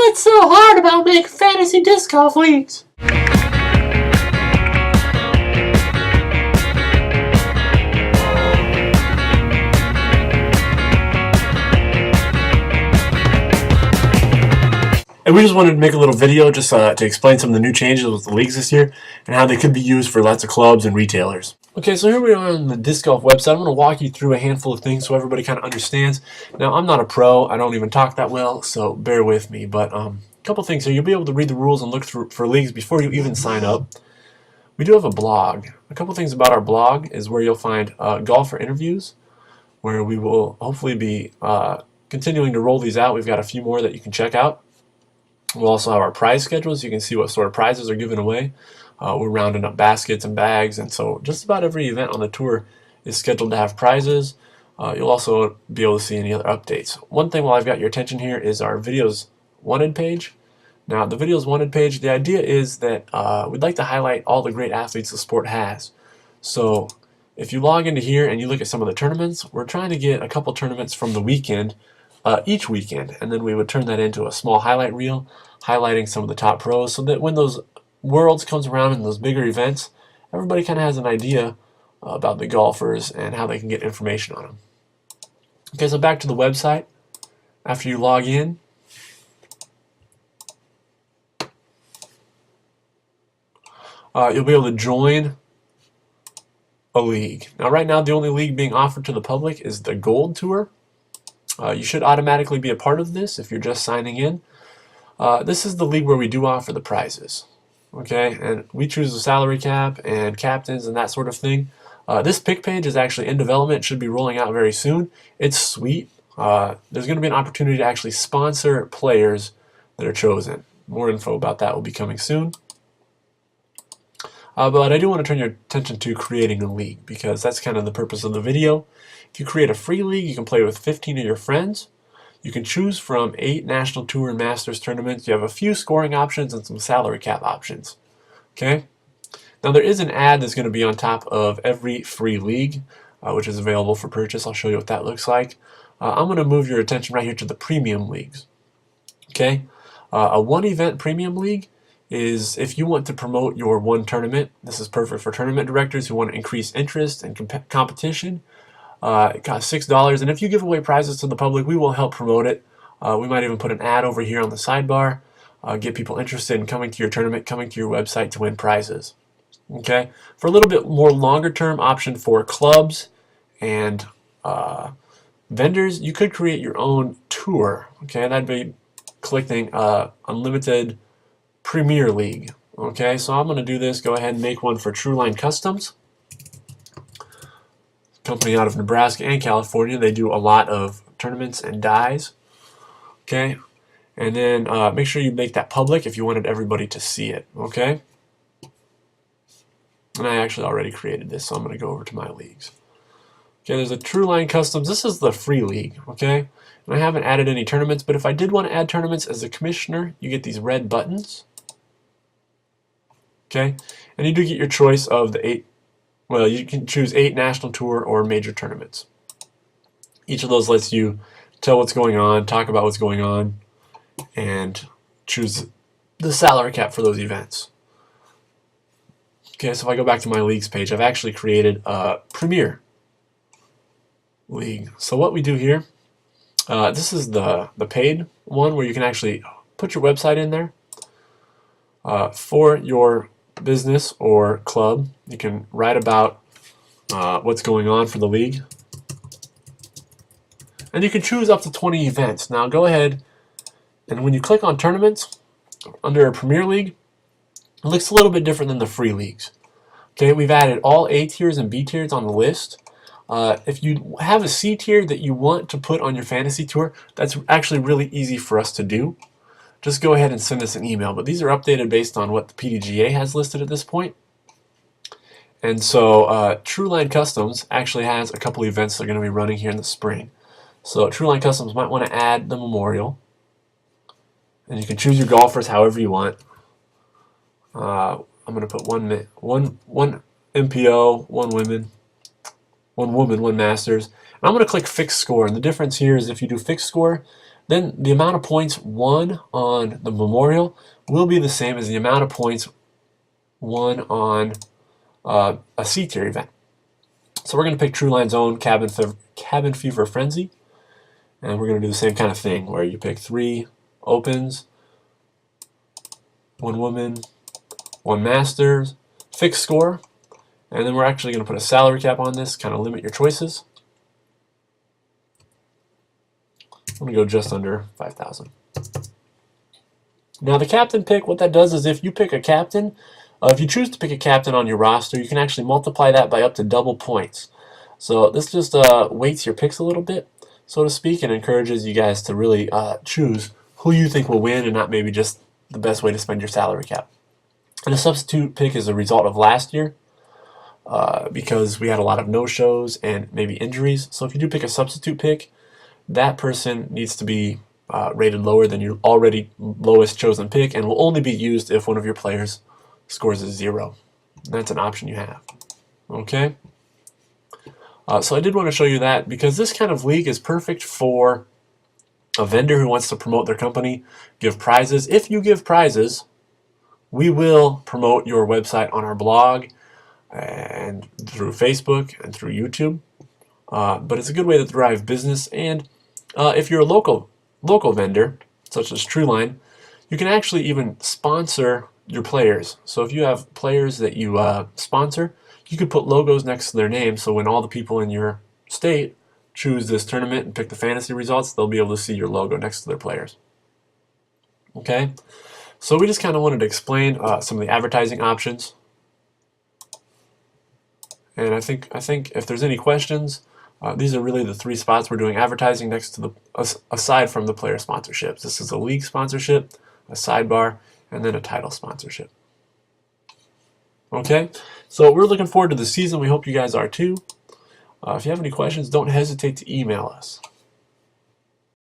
What's so hard about making fantasy disc golf leagues? And we just wanted to make a little video just to explain some of the new changes with the leagues this year and how they could be used for lots of clubs and retailers. Okay, so here we are on the disc golf website. I'm going to walk you through a handful of things so everybody kind of understands. Now, I'm not a pro. I don't even talk that well, so bear with me. But a couple things here. You'll be able to read the rules and look through for leagues before you even sign up. We do have a blog. A couple things about our blog is where you'll find golfer interviews, where we will hopefully be continuing to roll these out. We've got a few more that you can check out. We'll also have our prize schedules. You can see what sort of prizes are given away. We're rounding up baskets and bags, and so just about every event on the tour is scheduled to have prizes. You'll also be able to see any other updates. One thing while I've got your attention here is our videos wanted page. Now, the videos wanted page, the idea is that we'd like to highlight all the great athletes the sport has. So if you log into here and you look at some of the tournaments, we're trying to get a couple tournaments from the weekend each weekend, and then we would turn that into a small highlight reel highlighting some of the top pros, so that when those Worlds comes around in those bigger events, everybody kind of has an idea about the golfers and how they can get information on them. Okay, so back to the website. After you log in, you'll be able to join a league. Now, right now, the only league being offered to the public is the Gold Tour. You should automatically be a part of this if you're just signing in. This is the league where we do offer the prizes. Okay, and we choose the salary cap and captains and that sort of thing. This pick page is actually in development. It should be rolling out very soon. It's sweet. There's going to be an opportunity to actually sponsor players that are chosen. More info about that will be coming soon. But I do want to turn your attention to creating a league, because that's kind of the purpose of the video. If you create a free league, you can play with 15 of your friends. You can choose from 8 National Tour and Masters tournaments. You have a few scoring options and some salary cap options. Okay? Now, there is an ad that's going to be on top of every free league, which is available for purchase. I'll show you what that looks like. I'm going to move your attention right here to the premium leagues. Okay? A one-event premium league is if you want to promote your one tournament. This is perfect for tournament directors who want to increase interest and competition. It costs $6, and if you give away prizes to the public, we will help promote it. We might even put an ad over here on the sidebar, get people interested in coming to your tournament, coming to your website to win prizes. Okay, for a little bit more longer term option for clubs and vendors, you could create your own tour. Okay, and that'd be clicking Unlimited Premier League. Okay, so I'm going to do this. Go ahead and make one for Trueline Customs. Company out of Nebraska and California. They do a lot of tournaments and dies. Okay, and then make sure you make that public if you wanted everybody to see it. Okay, and I actually already created this, so I'm going to go over to my leagues. Okay, there's a Trueline Customs. This is the free league. Okay, and I haven't added any tournaments, but if I did want to add tournaments as a commissioner, you get these red buttons. Okay, and you do get your choice of the 8. Well, you can choose 8 National Tour or major tournaments. Each of those lets you tell what's going on, talk about what's going on, and choose the salary cap for those events. Okay, so if I go back to my leagues page, I've actually created a Premier League. So what we do here, this is the paid one where you can actually put your website in there for your business or club. You can write about what's going on for the league, and you can choose up to 20 events. Now go ahead, and when you click on tournaments under a Premier League, it looks a little bit different than the free leagues. Okay, we've added all A tiers and B tiers on the list. If you have a C tier that you want to put on your fantasy tour, that's actually really easy for us to do. Just go ahead and send us an email. But these are updated based on what the PDGA has listed at this point. And so Trueline Customs actually has a couple events they're going to be running here in the spring. So Trueline Customs might want to add the Memorial. And you can choose your golfers however you want. I'm going to put one MPO, one woman, one Masters. And I'm going to click Fixed Score. And the difference here is if you do Fixed Score, then the amount of points won on the Memorial will be the same as the amount of points won on a C-tier event. So we're going to pick True Line's own Cabin Fever Frenzy, and we're going to do the same kind of thing where you pick 3 opens, 1 woman, 1 masters, fixed score, and then we're actually going to put a salary cap on this, kind of limit your choices. I'm going to go just under 5,000. Now the captain pick, what that does is if you pick a captain, if you choose to pick a captain on your roster, you can actually multiply that by up to double points. So this just weights your picks a little bit, so to speak, and encourages you guys to really choose who you think will win and not maybe just the best way to spend your salary cap. And a substitute pick is a result of last year because we had a lot of no-shows and maybe injuries. So if you do pick a substitute pick, that person needs to be rated lower than your already lowest chosen pick and will only be used if one of your players scores a 0. That's an option you have. Okay? So I did want to show you that because this kind of league is perfect for a vendor who wants to promote their company, give prizes. If you give prizes, we will promote your website on our blog and through Facebook and through YouTube. But it's a good way to drive business, and if you're a local vendor, such as TrueLine, you can actually even sponsor your players. So if you have players that you sponsor, you could put logos next to their name, so when all the people in your state choose this tournament and pick the fantasy results, they'll be able to see your logo next to their players. Okay, so we just kind of wanted to explain some of the advertising options. And I think if there's any questions, these are really the 3 spots we're doing advertising next to aside from the player sponsorships. This is a league sponsorship, a sidebar, and then a title sponsorship. Okay, so we're looking forward to the season. We hope you guys are too. If you have any questions, don't hesitate to email us.